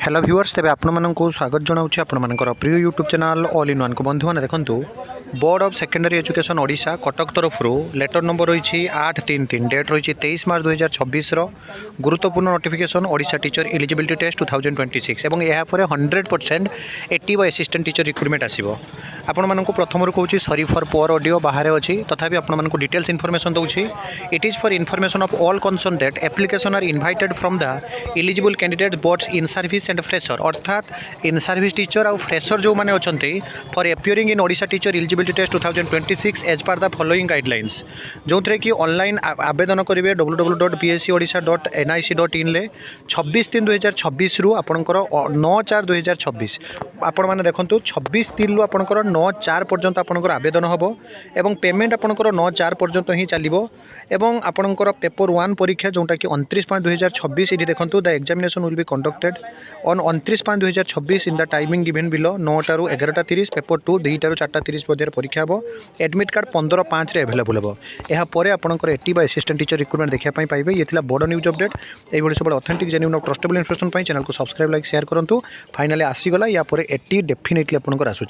Hello viewers तेज आपको स्वागत जनाऊँ आपर प्रिय YouTube channel All In One को बंधु मैंने देखूँ Board of Secondary Education Odisha Cuttack तरफ लेटर नंबर रही 833 डेट रही 23 मार्च 2026 गुरुत्वपूर्ण notification Odisha teacher eligibility test 2026 और यापर 100% एटीव असिस्टेंट टीचर रिक्रुटमेंट आसो आपण प्रथम कहूँ सरी फॉर पुअर ऑडियो बाहर अच्छी तथापि आपको डिटेल्स इनफॉरमेशन दूसरी it is for information of all concern that application are invited from the eligible candidate both in service and fresher अर्थात इन सर्विस टीचर और फ्रेशर जो मैंने अच्छा for appearing in Odisha teacher eligibility test 2026 as per the following guidelines जो थे कि online आवेदन करेंगे www.bscodsha.nic.in ले 26/3/2026 रु आपणकर 9/4/2026 आपण मैंने देखूँ 26/3 रु आपणकर 9/4 पर्यंत आपणकर आवेदन हम एवं पेमेंट आपणकर 9/4 पर्यंत ही चलो एवं आपणकर पेपर 1 परीक्षा जोटा कि 29/5/2026 ये देखूँ the examination will be conducted on 29/5/2026 in the timing given below 9 ରୁ 11:30 पेपर 2 2 ରୁ 4:30 मध्य परीक्षा हम एडमिट कार्ड 15/5 एभेलेबल हम यापर आपंकर एटीव असिस्टेंट टीचर रिक्रुटमेंट देखा पाइबे ये बड़ न्यूज अपडेट ये सब ऑथेंटिक जेन्युइन और ट्रस्टेबल इन्फॉर्मेशन चैनल को सब्सक्राइब लाइक शेयर करूँ फाइनाली आसीगला यापर एटी डेफिनेटली आपंकर आसूँ।